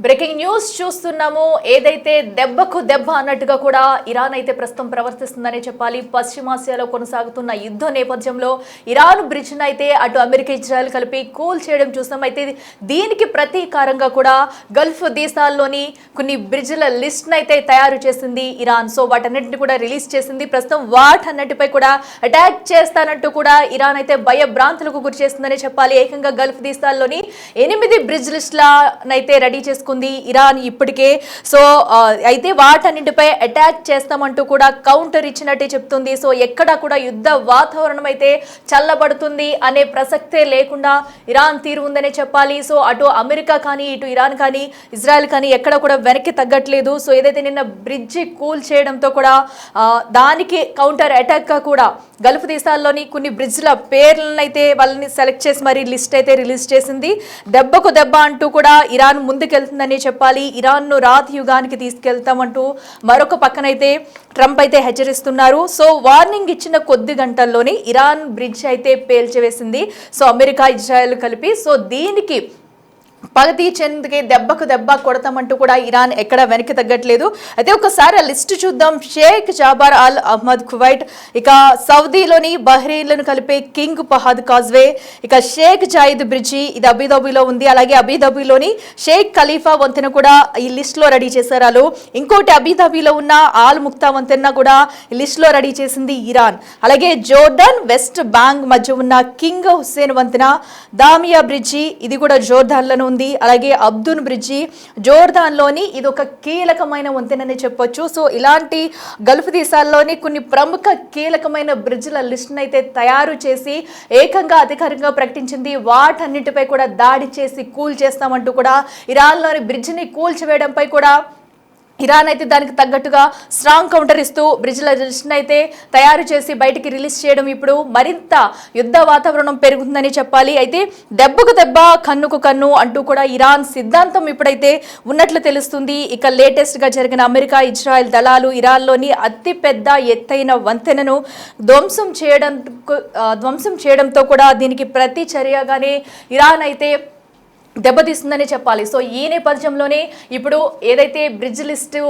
Breaking news చూస్తున్నాము. ఏదైతే దెబ్బకు దెబ్బ అన్నట్టుగా కూడా ఇరాన్ అయితే ప్రస్తుతం ప్రవర్తిస్తుందనే చెప్పాలి. పశ్చిమాసియాలో కొనసాగుతున్న యుద్ధ నేపథ్యంలో ఇరాన్ బ్రిడ్జ్ అయితే అటు అమెరికా ఇజ్రాయెల్ కలిపి కూల్ చేయడం చూస్తాం. అయితే దీనికి ప్రతీకారంగా కూడా గల్ఫ్ దేశాల్లోని కొన్ని బ్రిడ్జ్ల లిస్ట్ అయితే తయారు చేసింది ఇరాన్. సో వాటన్నిటిని కూడా రిలీజ్ చేసింది. ప్రస్తుతం వాటన్నిటిపై కూడా అటాక్ చేస్తానంటూ కూడా ఇరాన్ అయితే భయభ్రాంతులకు గురి చేస్తుందనే చెప్పాలి. ఏకంగా గల్ఫ్ దేశాల్లోని 8 బ్రిడ్జ్ లిస్టులనైతే రెడీ చేసుకుంది ఇరాన్ ఇప్పటికే. సో అయితే వాటన్నింటిపై అటాక్ చేస్తామంటూ కూడా కౌంటర్ ఇచ్చినట్టే చెప్తుంది. సో ఎక్కడా కూడా యుద్ధ వాతావరణం అయితే చల్లబడుతుంది అనే ప్రసక్తే లేకుండా ఇరాన్ తీరు ఉందనే చెప్పాలి. సో అటు అమెరికా కానీ ఇటు ఇరాన్ కానీ ఇజ్రాయెల్ కానీ ఎక్కడ కూడా వెనక్కి తగ్గట్లేదు. సో ఏదైతే నిన్న బ్రిడ్జి కూల్ చేయడంతో కూడా దానికి కౌంటర్ అటాక్గా కూడా గల్ఫ్ దేశాల్లోని కొన్ని బ్రిడ్జ్ల పేర్లను అయితే వాళ్ళని సెలెక్ట్ చేసి మరి లిస్ట్ అయితే రిలీజ్ చేసింది. దెబ్బకు దెబ్బ అంటూ కూడా ఇరాన్ ముందుకెళ్తుందని చెప్పాలి. ఇరాన్ను రాతి యుగానికి తీసుకెళ్తామంటూ మరొక పక్కనైతే ట్రంప్ అయితే హెచ్చరిస్తున్నారు. సో వార్నింగ్ ఇచ్చిన కొద్ది గంటల్లోనే ఇరాన్ బ్రిడ్జ్ అయితే పేల్చివేసింది. సో అమెరికా ఇజ్రాయెల్ కలిపి. సో దీనికి పగతి చెందుకే దెబ్బకు దెబ్బ కొడతామంటూ కూడా ఇరాన్ ఎక్కడ వెనక్కి తగ్గట్లేదు. అయితే ఒకసారి ఆ లిస్టు చూద్దాం. షేక్ జాబార్ అల్ అహ్మద్ కువైట్, ఇక సౌదీలోని బహ్రెయిన్లను కలిపే కింగ్ ఫహద్ కాజ్వే, ఇక షేక్ జాయిద్ బ్రిడ్జి ఇది అబుదాబిలో ఉంది. అలాగే అబుదాబిలోని షేక్ ఖలీఫా వంతెన కూడా ఈ లిస్టులో రెడీ చేశారు. ఇంకోటి అబుదాబిలో ఉన్న ఆల్ ముక్తా వంతెన కూడా ఈ లిస్టులో రెడీ చేసింది ఇరాన్. అలాగే జోర్డాన్ వెస్ట్ బ్యాంక్ మధ్య ఉన్న కింగ్ హుస్సేన్ వంతెన దామియా బ్రిడ్జి ఇది కూడా జోర్డాన్లోనే ఉంది. అలాగే అబ్దున్ బ్రిడ్జి జోర్దాన్లోని ఇది ఒక కీలకమైన వంతెనని చెప్పొచ్చు. సో ఇలాంటి గల్ఫ్ దేశాల్లోని కొన్ని ప్రముఖ కీలకమైన బ్రిడ్జ్ల లిస్ట్ని అయితే తయారు చేసి ఏకంగా అధికారికంగా ప్రకటించింది. వాటన్నిటిపై కూడా దాడి చేసి కూల్ చేస్తామంటూ కూడా ఇరాన్లోని బ్రిడ్జిని కూల్చివేయడంపై కూడా ఇరాన్ అయితే దానికి తగ్గట్టుగా స్ట్రాంగ్ కౌంటర్ ఇస్తూ బ్రిడ్జ్ల లిస్ట్ని అయితే తయారు చేసి బయటికి రిలీజ్ చేయడం ఇప్పుడు మరింత యుద్ధ వాతావరణం పెరుగుతుందని చెప్పాలి. అయితే దెబ్బకు దెబ్బ కన్నుకు కన్ను అంటూ కూడా ఇరాన్ సిద్ధాంతం ఇప్పుడైతే ఉన్నట్లు తెలుస్తుంది. ఇక లేటెస్ట్గా జరిగిన అమెరికా ఇజ్రాయెల్ దళాలు ఇరాన్లోని అతిపెద్ద ఎత్తైన వంతెనను ధ్వంసం చేయడంతో కూడా దీనికి ప్రతి చర్యగానే ఇరాన్ అయితే దెబ్బతీస్తుందని చెప్పాలి. సో ఈ నేపథ్యంలోనే ఇప్పుడు ఏదైతే బ్రిడ్జ్ లిస్టు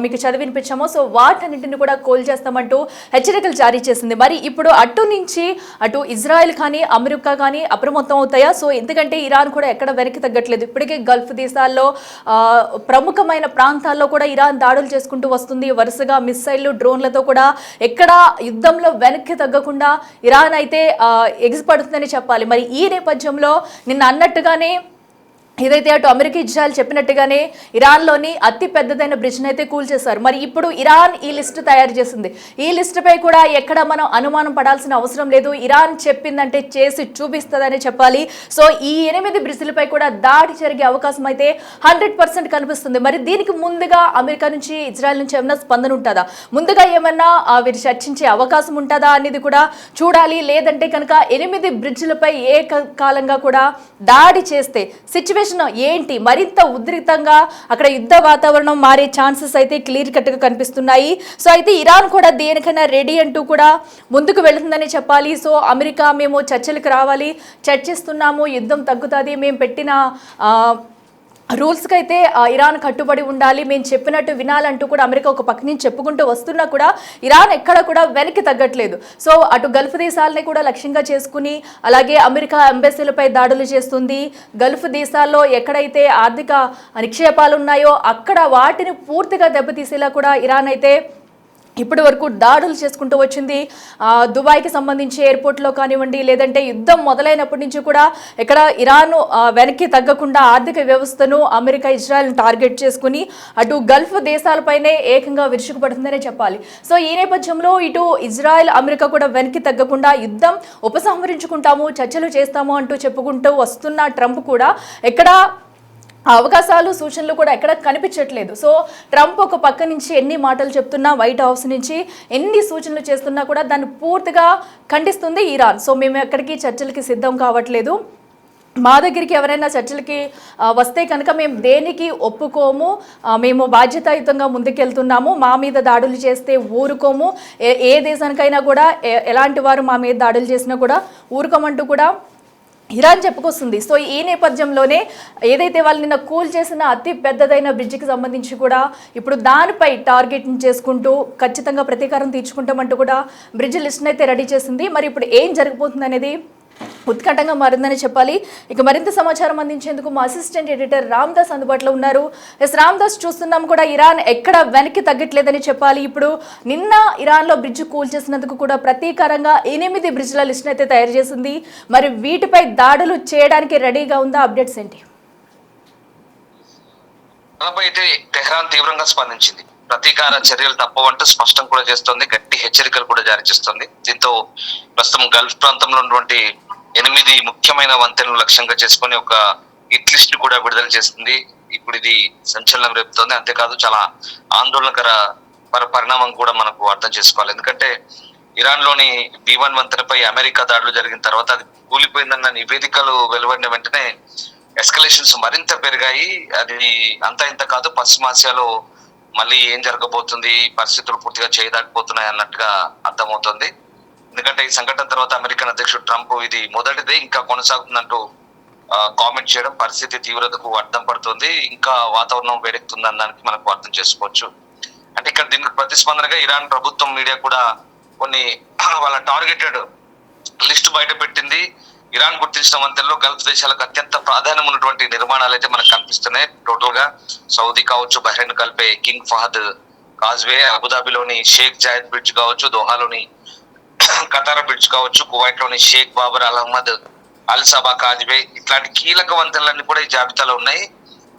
మీకు చదివినిపించామో సో వాటన్నింటిని కూడా కూల్ చేస్తామంటూ హెచ్చరికలు జారీ చేసింది. మరి ఇప్పుడు అటు ఇజ్రాయెల్ కానీ అమెరికా కానీ అప్రమత్తం అవుతాయా? సో ఎందుకంటే ఇరాన్ కూడా ఎక్కడ వెనక్కి తగ్గట్లేదు. ఇప్పటికే గల్ఫ్ దేశాల్లో ప్రముఖమైన ప్రాంతాల్లో కూడా ఇరాన్ దాడులు చేసుకుంటూ వస్తుంది. వరుసగా మిస్సైళ్లు డ్రోన్లతో కూడా ఎక్కడ యుద్ధంలో వెనక్కి తగ్గకుండా ఇరాన్ అయితే ఎగిసిపడుతుందని చెప్పాలి. మరి ఈ నేపథ్యంలో నిన్న అన్నట్టుగానే ఏదైతే అటు అమెరికా ఇజ్రాయెల్ చెప్పినట్టుగానే ఇరాన్లోని అతి పెద్దదైన బ్రిడ్జ్ని అయితే కూల్ చేశారు. మరి ఇప్పుడు ఇరాన్ ఈ లిస్టు తయారు చేసింది. ఈ లిస్టుపై కూడా ఎక్కడ మనం అనుమానం పడాల్సిన అవసరం లేదు. ఇరాన్ చెప్పిందంటే చేసి చూపిస్తుందని చెప్పాలి. సో ఈ 8 బ్రిడ్జ్లపై కూడా దాడి జరిగే అవకాశం అయితే 100% కనిపిస్తుంది. మరి దీనికి ముందుగా అమెరికా నుంచి ఇజ్రాయెల్ నుంచి ఏమైనా స్పందన ఉంటుందా, ముందుగా ఏమన్నా వీరు చర్చించే అవకాశం ఉంటుందా అనేది కూడా చూడాలి. లేదంటే కనుక 8 బ్రిడ్జ్లపై ఏకకాలంగా కూడా దాడి చేస్తే సిచ్యువేషన్ ఏంటి, మరింత ఉద్రిక్తంగా అక్కడ యుద్ధ వాతావరణం మారే ఛాన్సెస్ అయితే క్లియర్ కట్గా కనిపిస్తున్నాయి. సో అయితే ఇరాన్ కూడా దేనికైనా రెడీ అంటూ కూడా ముందుకు వెళుతుందని చెప్పాలి. సో అమెరికా మేము చర్చలకు రావాలి, చర్చిస్తున్నాము, యుద్ధం తగ్గుతుంది, మేము పెట్టిన రూల్స్కి అయితే ఇరాన్ కట్టుబడి ఉండాలి, మేము చెప్పినట్టు వినాలంటూ కూడా అమెరికా ఒక పక్క నుంచి చెప్పుకుంటూ వస్తున్నా కూడా ఇరాన్ ఎక్కడ కూడా వెనక్కి తగ్గట్లేదు. సో అటు గల్ఫ్ దేశాలని కూడా లక్ష్యంగా చేసుకుని అలాగే అమెరికా ఎంబసీలపై దాడులు చేస్తుంది. గల్ఫ్ దేశాల్లో ఎక్కడైతే ఆర్థిక నిక్షేపాలు ఉన్నాయో అక్కడ వాటిని పూర్తిగా దెబ్బతీసేలా కూడా ఇరాన్ అయితే ఇప్పటి వరకు దాడులు చేసుకుంటూ వచ్చింది. దుబాయ్కి సంబంధించి ఎయిర్పోర్ట్లో కానివ్వండి, లేదంటే యుద్ధం మొదలైనప్పటి నుంచి కూడా ఇక్కడ ఇరాన్ వెనక్కి తగ్గకుండా ఆర్థిక వ్యవస్థను అమెరికా ఇజ్రాయెల్ను టార్గెట్ చేసుకుని అటు గల్ఫ్ దేశాలపైనే ఏకంగా విరుచుకుపడుతుందనే చెప్పాలి. సో ఈ నేపథ్యంలో ఇటు ఇజ్రాయెల్ అమెరికా కూడా వెనక్కి తగ్గకుండా యుద్ధం ఉపసంహరించుకుంటాము, చర్చలు చేస్తాము అంటూ చెప్పుకుంటూ వస్తున్న ట్రంప్ కూడా ఎక్కడ అవకాశాలు సూచనలు కూడా ఎక్కడ కనిపించట్లేదు. సో ట్రంప్ ఒక పక్క నుంచి ఎన్ని మాటలు చెప్తున్నా, వైట్ హౌస్ నుంచి ఎన్ని సూచనలు చేస్తున్నా కూడా దాన్ని పూర్తిగా ఖండిస్తుంది ఇరాన్. సో మేము ఎక్కడికి చర్చలకి సిద్ధం కావట్లేదు, మా దగ్గరికి ఎవరైనా చర్చలకి వస్తే కనుక మేము దేనికి ఒప్పుకోము, మేము బాధ్యతాయుతంగా ముందుకెళ్తున్నాము, మా మీద దాడులు చేస్తే ఊరుకోము, ఏ దేశానికైనా కూడా ఎలాంటి వారు మా మీద దాడులు చేసినా కూడా ఊరుకోమంటూ కూడా ఇరాన్ చెప్పుకొస్తుంది. సో ఈ నేపథ్యంలోనే ఏదైతే వాళ్ళు నిన్న కూల్ చేసిన అతి పెద్దదైన బ్రిడ్జికి సంబంధించి కూడా ఇప్పుడు దానిపై టార్గెట్ చేసుకుంటూ ఖచ్చితంగా ప్రతీకారం తీర్చుకుంటామంటూ కూడా బ్రిడ్జ్ లిస్ట్ని అయితే రెడీ చేసింది. మరి ఇప్పుడు ఏం జరగబోతుంది అనేది ఉత్కంఠంగా మారిందని చెప్పాలి. ఇక మరింత సమాచారం అందించేందుకు మా అసిస్టెంట్ ఎడిటర్ రామ్దాస్ అందుబాటులో ఉన్నారు. రామ్దాస్, చూస్తున్నాం కూడా ఇరాన్ ఎక్కడ వెనక్కి తగ్గట్లేదని చెప్పాలి. ఇప్పుడు నిన్న ఇరాన్లో బ్రిడ్జ్ కూల్ చేసినందుకు కూడా ప్రతీకారంగా 8 బ్రిడ్జ్ల లిస్ట్ అయితే తయారు చేసింది. మరి వీటిపై దాడులు చేయడానికి రెడీగా ఉందా? అప్డేట్స్ ఏంటి? అయితే టెహ్రాన్ తీవ్రంగా స్పందించింది. ప్రతీకార చర్యలు తప్పవంటూ స్పష్టం కూడా చేస్తోంది, గట్టి హెచ్చరికలు కూడా జారీ చేస్తోంది. దీంతో ప్రస్తుతం గల్ఫ్ ప్రాంతంలో ఉన్నటువంటి 8 ముఖ్యమైన వంతెనలు లక్ష్యంగా చేసుకుని ఒక హిట్ లిస్ట్ కూడా విడుదల చేస్తుంది. ఇప్పుడు ఇది సంచలనం రేపుతోంది. అంతేకాదు చాలా ఆందోళనకర పరిణామం కూడా మనకు అర్థం చేసుకోవాలి. ఎందుకంటే ఇరాన్ లోని B1 వంతెనపై అమెరికా దాడులు జరిగిన తర్వాత అది కూలిపోయిందన్న నివేదికలు వెలువడిన వెంటనే ఎస్కలేషన్స్ మరింత పెరిగాయి. అది అంతా ఇంత కాదు, పశ్చిమాసియాలో మళ్ళీ ఏం జరగబోతుంది, పరిస్థితులు పూర్తిగా చేయదాకపోతున్నాయి అన్నట్టుగా అర్థమవుతుంది. ఎందుకంటే ఈ సంఘటన తర్వాత అమెరికన్ అధ్యక్షుడు ట్రంప్ ఇది మొదటిదే, ఇంకా కొనసాగుతుందంటూ కామెంట్ చేయడం పరిస్థితి తీవ్రతకు అడ్డం పడుతుంది. ఇంకా వాతావరణం వేడెక్కుతుందని దానికి మనకు అర్థం చేసుకోవచ్చు. అంటే ఇక్కడ దీనికి ప్రతిస్పందనగా ఇరాన్ ప్రభుత్వం మీడియా కూడా కొన్ని వాళ్ళ టార్గెటెడ్ లిస్ట్ బయట పెట్టింది. ఇరాన్ గుర్తించిన వంతెనలో గల్ఫ్ దేశాలకు అత్యంత ప్రాధాన్యం ఉన్నటువంటి నిర్మాణాలు అయితే మనకు కనిపిస్తున్నాయి. టోటల్ గా సౌదీ కావచ్చు, బహ్రెయిన్ కలిపే కింగ్ ఫహద్ కాజ్వే, అబుదాబిలోని షేక్ జాయద్ బ్రిడ్జ్ కావచ్చు, దోహాలోని కతార్ బ్రిడ్జ్ కావచ్చు, కువైట్ లోని Sheikh Babar Al Ahmad Al Sabah causeway, ఇట్లాంటి కీలక వంతెనలన్నీ కూడా ఈ జాబితాలో ఉన్నాయి.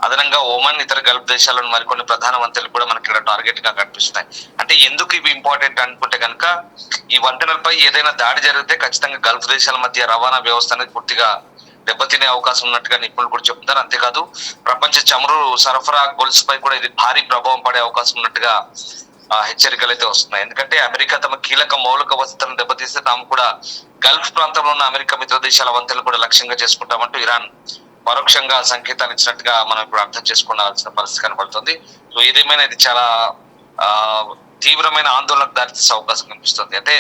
అదనంగా ఒమన్, ఇతర గల్ఫ్ దేశాలను మరికొన్ని ప్రధాన వంతెనలు కూడా మనకి ఇక్కడ టార్గెట్ గా కనిపిస్తున్నాయి. అంటే ఎందుకు ఇవి ఇంపార్టెంట్ అనుకుంటే కనుక, ఈ వంతెనలపై ఏదైనా దాడి జరిగితే ఖచ్చితంగా గల్ఫ్ దేశాల మధ్య రవాణా వ్యవస్థ అనేది పూర్తిగా దెబ్బతినే అవకాశం ఉన్నట్టుగా నిపుణులు కూడా చెప్తున్నారు. అంతేకాదు ప్రపంచ చమురు సరఫరా గొలుసుపై కూడా ఇది భారీ ప్రభావం పడే అవకాశం ఉన్నట్టుగా హెచ్చరికలు అయితే వస్తున్నాయి. ఎందుకంటే అమెరికా తమ కీలక మౌలిక వసతులను దెబ్బతీస్తే తాము కూడా గల్ఫ్ ప్రాంతంలో ఉన్న అమెరికా మిత్ర దేశాల వంతెనలు కూడా లక్ష్యంగా చేసుకుంటామంటూ ఇరాన్ పరోక్షంగా సంకేతాలు ఇచ్చినట్టుగా మనం ఇప్పుడు అర్థం చేసుకోవాల్సిన పరిస్థితి కనబడుతుంది. సో ఏదేమైనా ఇది చాలా తీవ్రమైన ఆందోళనకు దారితీసే అవకాశం కనిపిస్తుంది. అంటే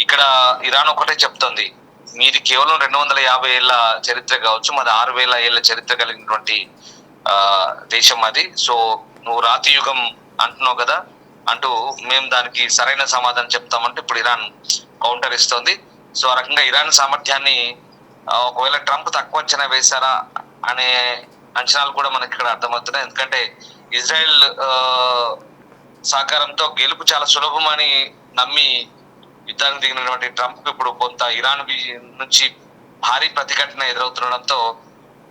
ఇక్కడ ఇరాన్ ఒకటే చెప్తోంది, మీది కేవలం 250 ఏళ్ల చరిత్ర కావచ్చు, మాది 6000 ఏళ్ల చరిత్ర కలిగినటువంటి దేశం అది. సో నువ్వు రాతి యుగం అంటున్నావు కదా అంటూ మేము దానికి సరైన సమాధానం చెప్తామంటే ఇప్పుడు ఇరాన్ కౌంటర్ ఇస్తోంది. సో ఆ రకంగా ఇరాన్ సామర్థ్యాన్ని ఒకవేళ ట్రంప్ తక్కువ అంచనా వేశారా అనే అంచనాలు కూడా మనకి ఇక్కడ అర్థమవుతున్నాయి. ఎందుకంటే ఇజ్రాయెల్ సహకారంతో గెలుపు చాలా సులభమని నమ్మి యుద్ధానికి దిగినటువంటి ట్రంప్ ఇప్పుడు కొంత ఇరాన్ నుంచి భారీ ప్రతిఘటన ఎదురవుతుండడంతో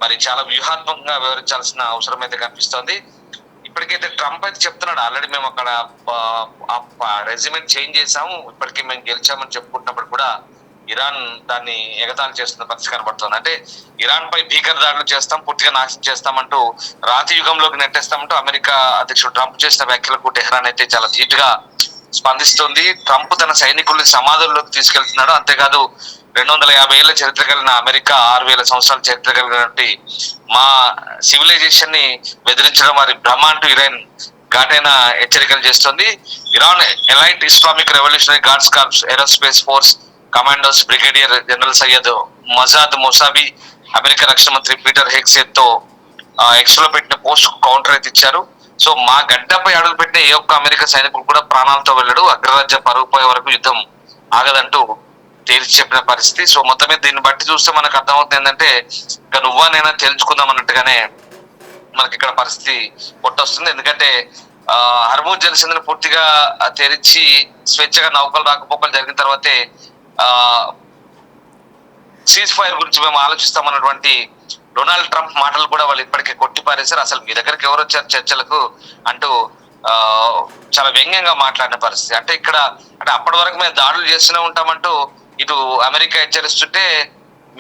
మరి చాలా వ్యూహాత్మకంగా వివరించాల్సిన అవసరం అయితే కనిపిస్తోంది. ఇప్పటికైతే ట్రంప్ అయితే చెప్తున్నాడు, ఆల్రెడీ మేము అక్కడ రెజ్యూమెంట్ చేంజ్ చేసాము, ఇప్పటికీ మేము గెలిచామని చెప్పుకుంటున్నప్పుడు కూడా ఇరాన్ దాన్ని ఎగతాళి చేస్తున్న పరిస్థితి కనబడుతుంది. అంటే ఇరాన్ పై భీకర దాడులు చేస్తాం, పూర్తిగా నాశనం చేస్తామంటూ, రాతి యుగంలోకి నెట్టేస్తామంటూ అమెరికా అధ్యక్షుడు ట్రంప్ చేసిన వ్యాఖ్యలకు టెహ్రాన్ అయితే చాలా ధీటుగా స్పందిస్తుంది. ట్రంప్ తన సైనికుల్ని సమాధుల్లోకి తీసుకెళ్తున్నాడు. అంతేకాదు 250 ఏళ్ల చరిత్ర కలిగిన అమెరికా 6000 సంవత్సరాల చరిత్ర కలిగినటువంటి మా సివిలైజేషన్ ని బెదిరించడం వారి భ్రమ అంటూ ఇరాన్ ఘాటైన హెచ్చరికలు చేస్తుంది. Iran elite Islamic Revolutionary Guards Corps Aerospace Force commandos brigadier general Sayyid Majid Mousavi America రక్షణ మంత్రి పీటర్ హెగ్సేత్ తో ఎక్స్ లో పెట్టిన పోస్ట్ కౌంటర్ అయితే ఇచ్చారు. సో మా గడ్డపై అడుగు పెట్టిన ఏ ఒక్క అమెరికా సైనికుడు కూడా ప్రాణాలతో వెళ్ళడు, అగ్రరాజ్య పరుగు పోయే వరకు యుద్ధం ఆగదంటూ తేల్చి చెప్పిన పరిస్థితి. సో మొత్తం మీద దీన్ని బట్టి చూస్తే మనకు అర్థమవుతుంది ఏంటంటే ఇక నువ్వా నేనా తేల్చుకుందాం అన్నట్టుగానే మనకి ఇక్కడ పరిస్థితి పొట్టొస్తుంది. ఎందుకంటే హర్మూజ్ జలసంధిని పూర్తిగా తెరిచి స్వేచ్ఛగా నౌకలు రాకపోకలు జరిగిన తర్వాతే సీజ్ ఫైర్ గురించి మేము ఆలోచిస్తామన్నటువంటి డొనాల్డ్ ట్రంప్ మాటలు కూడా వాళ్ళు ఇప్పటికే కొట్టిపారేశారు. అసలు మీ దగ్గరికి ఎవరు వచ్చారు చర్చలకు అంటూ చాలా వ్యంగ్యంగా మాట్లాడిన పరిస్థితి. అంటే ఇక్కడ అంటే అప్పటి వరకు మేము దాడులు చేస్తూనే ఉంటామంటూ ఇటు అమెరికా హెచ్చరిస్తుంటే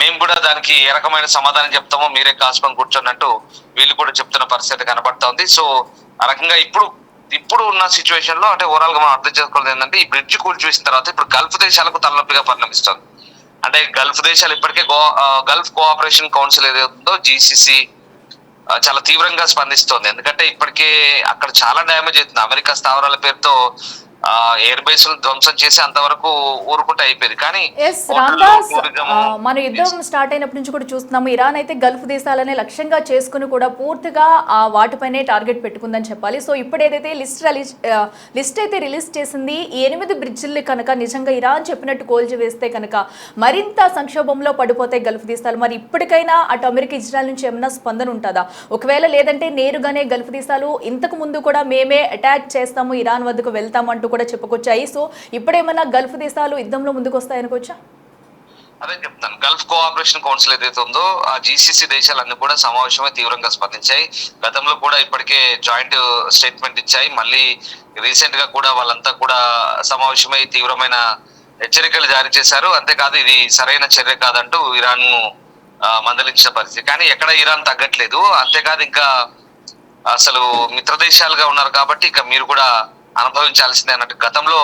మేము కూడా దానికి ఏ రకమైన సమాధానం చెప్తామో మీరే కాసుకొని కూర్చోన్నట్టు వీళ్ళు కూడా చెప్తున్న పరిస్థితి కనబడతా ఉంది. సో ఆ రకంగా ఇప్పుడు ఉన్న సిచ్యువేషన్ లో అంటే ఓవరాల్ గా మనం అర్థం చేసుకోవాలి ఏంటంటే ఈ బ్రిడ్జ్ కూల్చివేసిన తర్వాత ఇప్పుడు గల్ఫ్ దేశాలకు తలనొప్పిగా పరిణమిస్తుంది. అంటే గల్ఫ్ దేశాలు ఇప్పటికే గల్ఫ్ కోఆపరేషన్ కౌన్సిల్ ఏదైతుందో GCC చాలా తీవ్రంగా స్పందిస్తోంది. ఎందుకంటే ఇప్పటికే అక్కడ చాలా డ్యామేజ్ అవుతుంది. అమెరికా స్థావరాల పేరుతో ఎయిర్ బేస్ ధ్వంసం చేసి అంతవరకు ఊరుకుంటే అయిపోయింది. కానీ ఎస్ రామ్దాస్, మన యుద్ధం స్టార్ట్ అయినప్పటి నుంచి కూడా చూస్తున్నాము ఇరాన్ అయితే గల్ఫ్ దేశాలనే లక్ష్యంగా చేసుకుని కూడా పూర్తిగా వాటిపైనే టార్గెట్ పెట్టుకుందని చెప్పాలి. సో ఇప్పుడు ఏదైతే లిస్ట్ అయితే రిలీజ్ చేసింది, ఈ 8 బ్రిడ్జిల్ని కనుక నిజంగా ఇరాన్ చెప్పినట్టు కోల్చివేస్తే కనుక మరింత సంక్షోభంలో పడిపోతాయి గల్ఫ్ దేశాలు. మరి ఇప్పటికైనా అటు అమెరికా, ఇజ్రాయెల్ నుంచి ఏమైనా స్పందన ఉంటుందా? ఒకవేళ లేదంటే నేరుగానే గల్ఫ్ దేశాలు ఇంతకు ముందు కూడా మేమే అటాక్ చేస్తాము, ఇరాన్ వద్దకు వెళ్తామంటూ కూడా చెప్పుకొచ్చాయి. సో ఇప్పుడేమన్నా గల్ఫ్ దేశాలు యుద్ధంలో ముందుకు వస్తాయనుకోవచ్చా? అదే చెప్తాను, గల్ఫ్ కోఆపరేషన్ కౌన్సిల్ ఏదైతే ఉందో ఆ GCC దేశాలన్నీ కూడా సమావేశమై తీవ్రంగా స్పందించాయి. గతంలో కూడా ఇప్పటికే జాయింట్ స్టేట్మెంట్ ఇచ్చాయి. మళ్ళీ రీసెంట్ గా కూడా వాళ్ళంతా కూడా సమావేశమై తీవ్రమైన హెచ్చరికలు జారీ చేశారు. అంతేకాదు ఇది సరైన చర్య కాదంటూ ఇరాన్ ను మందలించిన పరిస్థితి. కానీ ఎక్కడ ఇరాన్ తగ్గట్లేదు. అంతేకాదు ఇంకా అసలు మిత్ర దేశాలుగా ఉన్నారు కాబట్టి ఇక మీరు కూడా అనుభవించాల్సిందే అన్నట్టు గతంలో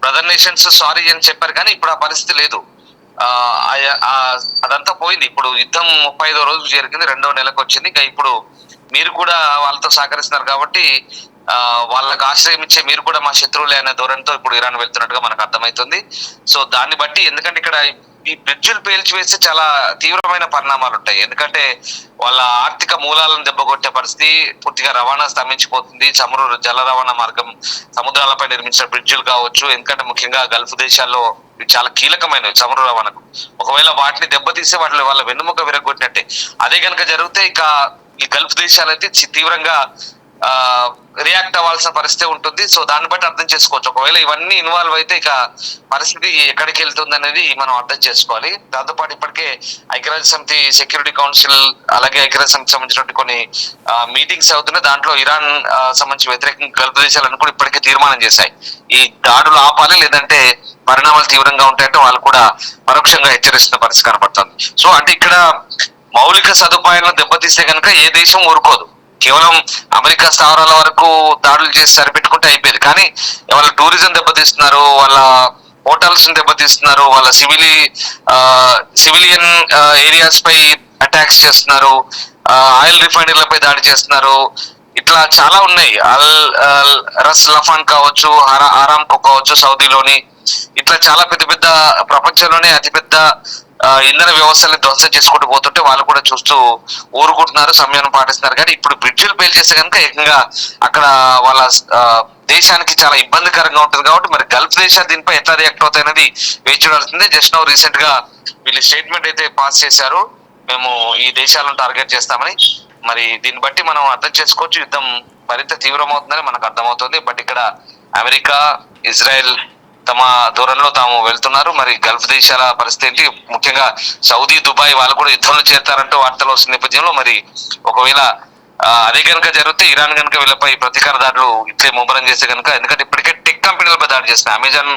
బ్రదర్ నేషన్స్ సారీ అని చెప్పారు. కానీ ఇప్పుడు ఆ పరిస్థితి లేదు. అదంతా పోయింది. ఇప్పుడు యుద్ధం 35వ రోజు జరిగింది, 2వ నెలకు వచ్చింది. ఇంకా ఇప్పుడు మీరు కూడా వాళ్ళతో సహకరిస్తున్నారు కాబట్టి వాళ్ళకి ఆశ్రయం ఇచ్చే మీరు కూడా మా శత్రువులే అనే ధోరణితో ఇప్పుడు ఇరాన్ వెళ్తున్నట్టుగా మనకు అర్థమవుతుంది. సో దాన్ని బట్టి ఎందుకంటే ఇక్కడ ఈ బ్రిడ్జిలు పేల్చివేస్తే చాలా తీవ్రమైన పరిణామాలు ఉంటాయి. ఎందుకంటే వాళ్ళ ఆర్థిక మూలాలను దెబ్బకొట్టే పరిస్థితి, పూర్తిగా రవాణా స్తంభించిపోతుంది. చమురు జల రవాణా మార్గం, సముద్రాలపై నిర్మించిన బ్రిడ్జిలు కావచ్చు. ఎందుకంటే ముఖ్యంగా గల్ఫ్ దేశాల్లో చాలా కీలకమైనవి చమురు రవాణాకు. ఒకవేళ వాటిని దెబ్బతీస్తే వాళ్ళ వెన్నుముక విరగొట్టినట్టే. అదే కనుక జరిగితే ఇక ఈ గల్ఫ్ దేశాలైతే తీవ్రంగా రియాక్ట్ అవ్వాల్సిన పరిస్థితి ఉంటుంది. సో దాన్ని బట్టి అర్థం చేసుకోవచ్చు. ఒకవేళ ఇవన్నీ ఇన్వాల్వ్ అయితే ఇక పరిస్థితి ఎక్కడికి వెళ్తుంది అనేది మనం అర్థం చేసుకోవాలి. దాంతోపాటు ఇప్పటికే ఐక్యరాజ్య సమితి సెక్యూరిటీ కౌన్సిల్ అలాగే ఐక్యరాజ్య సమితి సంబంధించినటువంటి కొన్ని మీటింగ్స్ అవుతున్నాయి. దాంట్లో ఇరాన్ సంబంధించి వ్యతిరేకంగా గల్ఫ్ దేశాలను కూడా ఇప్పటికే తీర్మానం చేశాయి. ఈ దాడులు ఆపాలి, లేదంటే పరిణామాలు తీవ్రంగా ఉంటాయంటే వాళ్ళు కూడా పరోక్షంగా హెచ్చరిస్తున్న పరిస్థితి కనబడుతుంది. సో అంటే ఇక్కడ మౌలిక సదుపాయాలను దెబ్బతీస్తే కనుక ఏ దేశం ఊరుకోదు. కేవలం అమెరికా స్థావరాల వరకు దాడులు చేసి సరిపెట్టుకుంటే అయిపోయింది. కానీ వాళ్ళ టూరిజం దెబ్బతీస్తున్నారు, వాళ్ళ హోటల్స్ దెబ్బతీస్తున్నారు, వాళ్ళ సివిలియన్ ఏరియాస్ పై అటాక్స్ చేస్తున్నారు, ఆయిల్ రిఫైనరీలపై దాడి చేస్తున్నారు. ఇట్లా చాలా ఉన్నాయి. రస్ లఫాన్ కావచ్చు, ఆరామ్కో కావచ్చు సౌదీలోని, ఇట్లా చాలా పెద్ద పెద్ద ప్రపంచంలోనే అతిపెద్ద ఇంధన వ్యవస్థల్ని ధ్వంసం చేసుకుంటూ పోతుంటే వాళ్ళు కూడా చూస్తూ ఊరుకుంటున్నారు, సమయాన్ని పాటిస్తున్నారు. కానీ ఇప్పుడు బ్రిడ్జిలు పేల్చేస్తే కనుక ఏకంగా అక్కడ వాళ్ళ దేశానికి చాలా ఇబ్బందికరంగా ఉంటుంది. కాబట్టి మరి గల్ఫ్ దేశాలు దీనిపై ఎట్లా రియాక్ట్ అవుతాయనేది వేచి చూడాల్సిందే. జస్ట్ నౌ రీసెంట్ గా వీళ్ళు స్టేట్మెంట్ అయితే పాస్ చేశారు, మేము ఈ దేశాలను టార్గెట్ చేస్తామని. మరి దీన్ని బట్టి మనం అర్థం చేసుకోవచ్చు యుద్ధం మరింత తీవ్రమవుతుందని మనకు అర్థమవుతుంది. బట్ ఇక్కడ అమెరికా, ఇజ్రాయెల్ తమ దూరంలో తాము వెళ్తున్నారు. మరి గల్ఫ్ దేశాల పరిస్థితి ఏంటి? ముఖ్యంగా సౌదీ, దుబాయ్ వాళ్ళు కూడా యుద్ధంలో చేరతారంటూ వార్తలు వస్తున్న నేపథ్యంలో మరి ఒకవేళ అదే కనుక జరిగితే ఇరాన్ కనుక వీళ్ళపై ప్రతీకార దాడులు ఇట్లే ముమ్మరం చేస్తే కనుక, ఎందుకంటే ఇప్పటికే టెక్ కంపెనీలపై దాడి చేస్తున్నాయి. అమెజాన్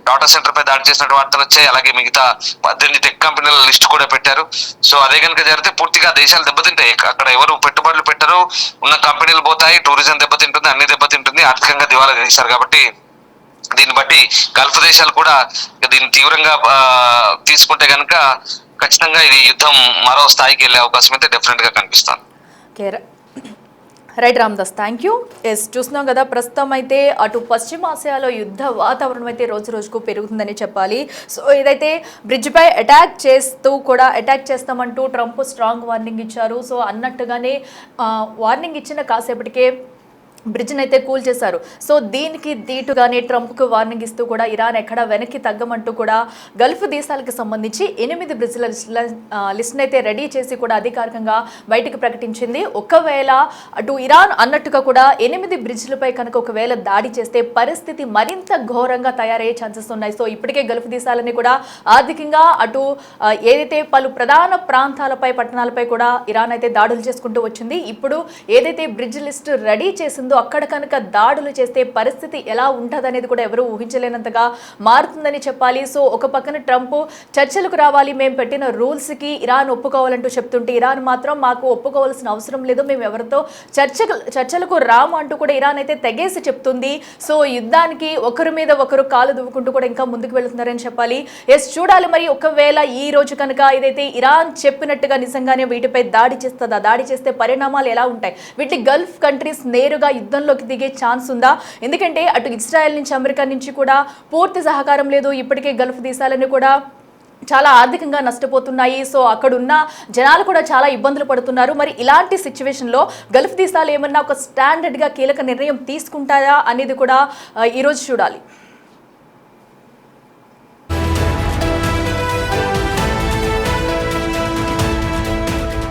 డాటా సెంటర్ పై దాడి చేసినట్టు వార్తలు వచ్చాయి. అలాగే మిగతా 18 టెక్ కంపెనీల లిస్ట్ కూడా పెట్టారు. సో అదే కనుక జరిగితే పూర్తిగా దేశాలు దెబ్బతింటాయి. అక్కడ ఎవరు పెట్టుబడులు పెట్టరు, ఉన్న కంపెనీలు పోతాయి, టూరిజం దెబ్బతింటుంది, అన్ని దెబ్బతింటుంది, ఆర్థికంగా దివాలా తీశారు. కాబట్టి దీన్ని బట్టి గల్ఫ్ దేశాలు కూడా దీన్ని తీవ్రంగా తీసుకుంటే కనుక ఖచ్చితంగా ఇది యుద్ధం మరో స్థాయికి వెళ్ళే అవకాశం అయితే డెఫినెట్ గా కనిపిస్తుంది. Right Ramdas, thank you. Yes చూస్తున్నాం కదా, ప్రస్తుతం అయితే అటు పశ్చిమాసియాలో యుద్ధ వాతావరణం అయితే రోజు రోజుకు పెరుగుతుందని చెప్పాలి. సో ఏదైతే బ్రిడ్జ్పై అటాక్ చేస్తామంటూ ట్రంప్ స్ట్రాంగ్ వార్నింగ్ ఇచ్చారు. సో అన్నట్టుగానే వార్నింగ్ ఇచ్చిన కాసేపటికే బ్రిడ్జ్ని అయితే కూల్ చేశారు. సో దీనికి దీటుగానే ట్రంప్కు వార్నింగ్ ఇస్తూ కూడా ఇరాన్ ఎక్కడ వెనక్కి తగ్గమంటూ కూడా గల్ఫ్ దేశాలకు సంబంధించి 8 బ్రిడ్జ్ల లిస్ట్ని అయితే రెడీ చేసి కూడా అధికారికంగా బయటకు ప్రకటించింది. ఒకవేళ అటు ఇరాన్ అన్నట్టుగా కూడా 8 బ్రిడ్జ్లపై కనుక ఒకవేళ దాడి చేస్తే పరిస్థితి మరింత ఘోరంగా తయారయ్యే ఛాన్సెస్ ఉన్నాయి. సో ఇప్పటికే గల్ఫ్ దేశాలని కూడా ఆర్థికంగా అటు ఏదైతే పలు ప్రధాన ప్రాంతాలపై, పట్టణాలపై కూడా ఇరాన్ అయితే దాడులు చేసుకుంటూ వచ్చింది. ఇప్పుడు ఏదైతే బ్రిడ్జ్ లిస్ట్ రెడీ చేసిందో అక్కడ కనుక దాడులు చేస్తే పరిస్థితి ఎలా ఉంటుంది అనేది కూడా ఎవరు ఊహించలేనంతగా మారుతుందని చెప్పాలి. సో ఒక పక్కన ట్రంప్ చర్చలకు రావాలి, మేము పెట్టిన రూల్స్కి ఇరాన్ ఒప్పుకోవాలంటూ చెప్తుంటే ఇరాన్ మాత్రం మాకు ఒప్పుకోవాల్సిన అవసరం లేదు, మేము ఎవరితో చర్చలకు రాము అంటూ కూడా ఇరాన్ అయితే తెగేసి చెప్తుంది. సో యుద్ధానికి ఒకరి మీద ఒకరు కాలు దువ్వుకుంటూ కూడా ఇంకా ముందుకు వెళుతున్నారని చెప్పాలి. ఎస్ చూడాలి మరి ఒకవేళ ఈ రోజు కనుక ఏదైతే ఇరాన్ చెప్పినట్టుగా నిజంగానే వీటిపై దాడి చేస్తుందా, దాడి చేస్తే పరిణామాలు ఎలా ఉంటాయి, వీటి గల్ఫ్ కంట్రీస్ నేరుగా యుద్ధంలోకి దిగే ఛాన్స్ ఉందా? ఎందుకంటే అటు ఇజ్రాయెల్ నుంచి అమెరికా నుంచి కూడా పూర్తి సహకారం లేదు. ఇప్పటికే గల్ఫ్ దేశాలను కూడా చాలా ఆర్థికంగా నష్టపోతున్నాయి. సో అక్కడున్న జనాలు కూడా చాలా ఇబ్బందులు పడుతున్నారు. మరి ఇలాంటి సిచ్యువేషన్లో గల్ఫ్ దేశాలు ఏమన్నా ఒక స్టాండర్డ్గా కీలక నిర్ణయం తీసుకుంటారా అనేది కూడా ఈరోజు చూడాలి.